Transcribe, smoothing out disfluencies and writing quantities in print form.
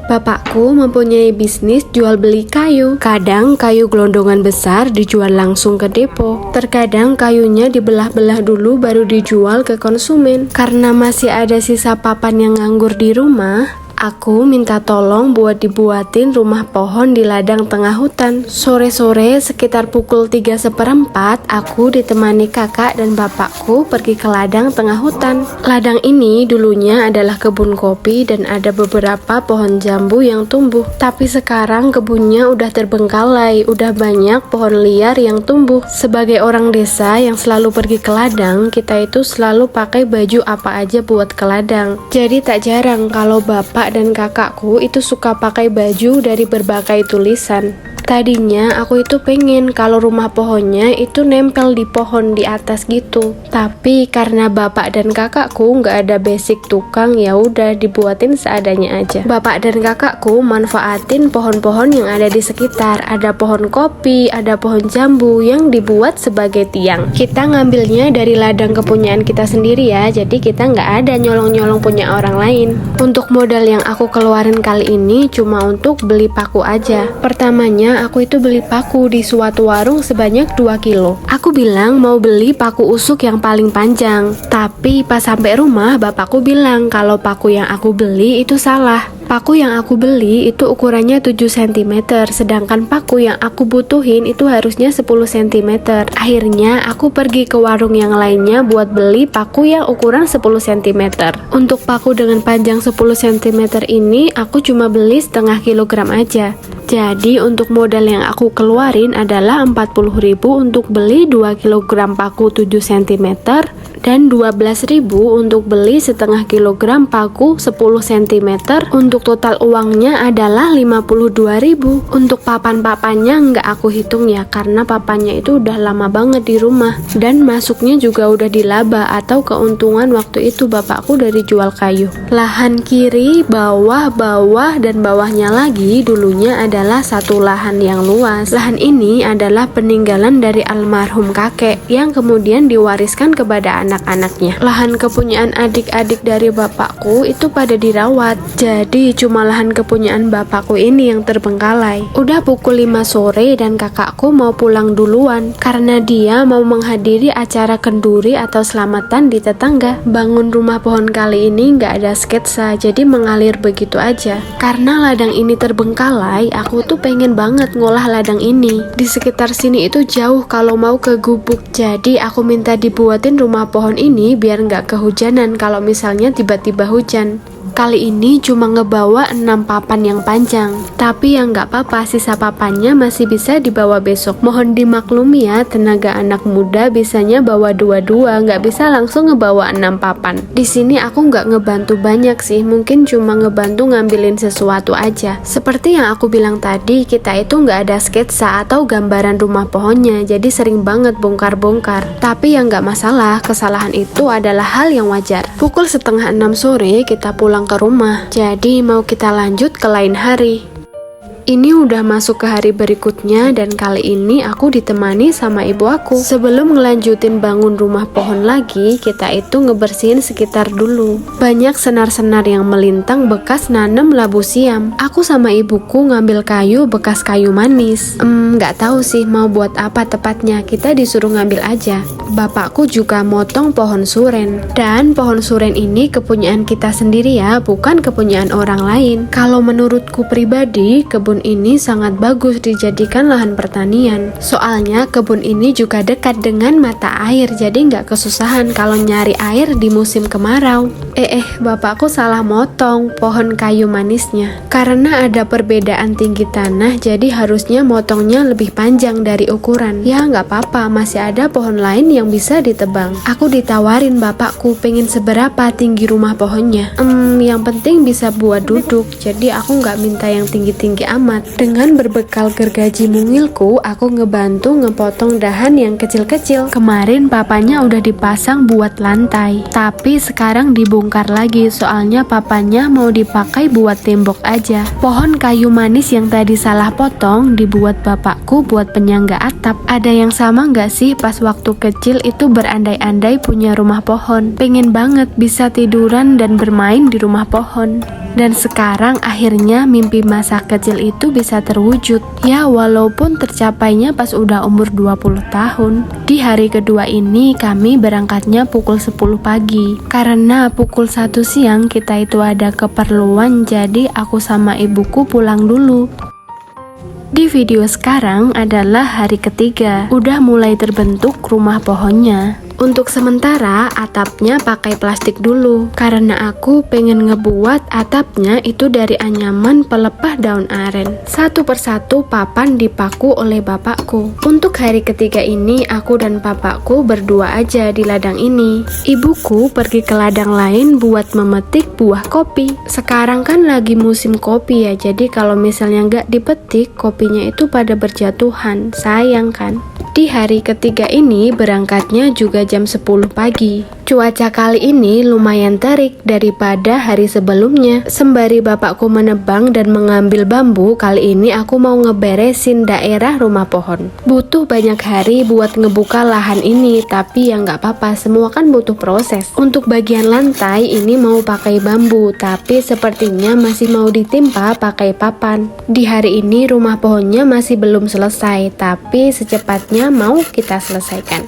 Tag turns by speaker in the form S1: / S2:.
S1: Bapakku mempunyai bisnis jual beli kayu. Kadang kayu gelondongan besar dijual langsung ke depo. Terkadang kayunya dibelah-belah dulu baru dijual ke konsumen. Karena masih ada sisa papan yang nganggur di rumah, aku minta tolong buat dibuatin rumah pohon di ladang tengah hutan. Sore-sore sekitar pukul 3:15, aku ditemani kakak dan bapakku pergi ke ladang tengah hutan. Ladang ini dulunya adalah kebun kopi dan ada beberapa pohon jambu yang tumbuh. Tapi sekarang kebunnya udah terbengkalai, udah banyak pohon liar yang tumbuh. Sebagai orang desa yang selalu pergi ke ladang, kita itu selalu pakai baju apa aja buat ke ladang. Jadi tak jarang kalau bapak dan kakakku itu suka pakai baju dari berbagai tulisan. Tadinya aku itu pengen kalau rumah pohonnya itu nempel di pohon di atas gitu. Tapi karena bapak dan kakakku nggak ada basic tukang, ya udah dibuatin seadanya aja. Bapak dan kakakku manfaatin pohon-pohon yang ada di sekitar. Ada pohon kopi, ada pohon jambu yang dibuat sebagai tiang. Kita ngambilnya dari ladang kepunyaan kita sendiri ya, jadi kita nggak ada nyolong-nyolong punya orang lain. Untuk modal yang aku keluarin kali ini cuma untuk beli paku aja. Pertamanya aku itu beli paku di suatu warung sebanyak 2 kilo. Aku bilang mau beli paku usuk yang paling panjang. Tapi pas sampai rumah bapakku bilang kalau paku yang aku beli itu salah. Paku yang aku beli itu ukurannya 7 cm, sedangkan paku yang aku butuhin itu harusnya 10 cm. Akhirnya aku pergi ke warung yang lainnya buat beli paku yang ukuran 10 cm. Untuk paku dengan panjang 10 cm ini aku cuma beli setengah kilogram aja. Jadi untuk modal yang aku keluarin adalah 40.000 untuk beli 2 kg paku 7 cm dan 12.000 untuk beli setengah kilogram paku 10 cm. Untuk total uangnya adalah 52.000. Untuk papan-papannya nggak aku hitung ya, karena papannya itu udah lama banget di rumah dan masuknya juga udah dilaba atau keuntungan waktu itu bapakku dari jual kayu. Lahan kiri, bawah, dan bawahnya lagi dulunya adalah satu lahan yang luas. Lahan ini adalah peninggalan dari almarhum kakek yang kemudian diwariskan kepada anak-anaknya. Lahan kepunyaan adik-adik dari bapakku itu pada dirawat. Jadi cuma lahan kepunyaan bapakku ini yang terbengkalai. Udah pukul 5 sore dan kakakku mau pulang duluan karena dia mau menghadiri acara kenduri atau selamatan di tetangga. Bangun rumah pohon kali ini nggak ada sketsa, jadi mengalir begitu aja. Karena ladang ini terbengkalai, aku tuh pengen banget ngolah ladang ini. Di sekitar sini itu jauh kalau mau ke gubuk, jadi aku minta dibuatin rumah pohon ini biar nggak kehujanan kalau misalnya tiba-tiba hujan. Kali ini cuma ngebawa 6 papan yang panjang, tapi yang nggak apa-apa, sisa papannya masih bisa dibawa besok. Mohon dimaklumi ya, tenaga anak muda bisanya bawa 2-2, nggak bisa langsung ngebawa 6 papan. Di sini aku nggak ngebantu banyak sih, mungkin cuma ngebantu ngambilin sesuatu aja. Seperti yang aku bilang tadi, kita itu nggak ada sketsa atau gambaran rumah pohonnya, jadi sering banget bongkar-bongkar. Tapi yang nggak masalah, kesalahan itu adalah hal yang wajar. Pukul 5:30 sore kita pulang ke rumah, jadi mau kita lanjut ke lain hari. Ini udah masuk ke hari berikutnya dan kali ini aku ditemani sama ibu aku. Sebelum ngelanjutin bangun rumah pohon lagi, kita itu ngebersihin sekitar dulu. Banyak senar-senar yang melintang bekas nanam labu siam. Aku sama ibuku ngambil kayu bekas kayu manis. Nggak tahu sih mau buat apa tepatnya, kita disuruh ngambil aja. Bapakku juga motong pohon suren. Dan pohon suren ini kepunyaan kita sendiri ya, bukan kepunyaan orang lain. Kalau menurutku pribadi, kebun ini sangat bagus dijadikan lahan pertanian. Soalnya kebun ini juga dekat dengan mata air, jadi nggak kesusahan kalau nyari air di musim kemarau. Bapakku salah motong pohon kayu manisnya. Karena ada perbedaan tinggi tanah, jadi harusnya motongnya lebih panjang dari ukuran. Ya nggak apa-apa, masih ada pohon lain yang bisa ditebang. Aku ditawarin bapakku pengen seberapa tinggi rumah pohonnya. Yang penting bisa buat duduk, jadi aku nggak minta yang tinggi-tinggi amat. Dengan berbekal gergaji mungilku, aku ngebantu ngepotong dahan yang kecil-kecil. Kemarin papanya udah dipasang buat lantai, tapi sekarang dibongkar lagi soalnya papanya mau dipakai buat tembok aja. Pohon kayu manis yang tadi salah potong dibuat bapakku buat penyangga atap. Ada yang sama nggak sih pas waktu kecil itu berandai-andai punya rumah pohon? Pengen banget bisa tiduran dan bermain di rumah pohon. Dan sekarang akhirnya mimpi masa kecil itu bisa terwujud. Ya walaupun tercapainya pas udah umur 20 tahun. Di hari kedua ini kami berangkatnya pukul 10 pagi. Karena pukul 1 siang kita itu ada keperluan, jadi aku sama ibuku pulang dulu. Di video sekarang adalah hari ketiga. Udah mulai terbentuk rumah pohonnya. Untuk sementara atapnya pakai plastik dulu karena aku pengen ngebuat atapnya itu dari anyaman pelepah daun aren. Satu persatu papan dipaku oleh bapakku. Untuk hari ketiga ini aku dan bapakku berdua aja di ladang ini. Ibuku pergi ke ladang lain buat memetik buah kopi. Sekarang kan lagi musim kopi ya, jadi kalau misalnya nggak dipetik kopinya itu pada berjatuhan. Sayang kan? Di hari ketiga ini berangkatnya juga jam 10 pagi. Cuaca kali ini lumayan terik daripada hari sebelumnya. Sembari bapakku menebang dan mengambil bambu, kali ini aku mau ngeberesin daerah rumah pohon. Butuh banyak hari buat ngebuka lahan ini, tapi ya nggak apa-apa, semua kan butuh proses. Untuk bagian lantai ini mau pakai bambu, tapi sepertinya masih mau ditimpa pakai papan. Di hari ini rumah pohonnya masih belum selesai, tapi secepatnya mau kita selesaikan.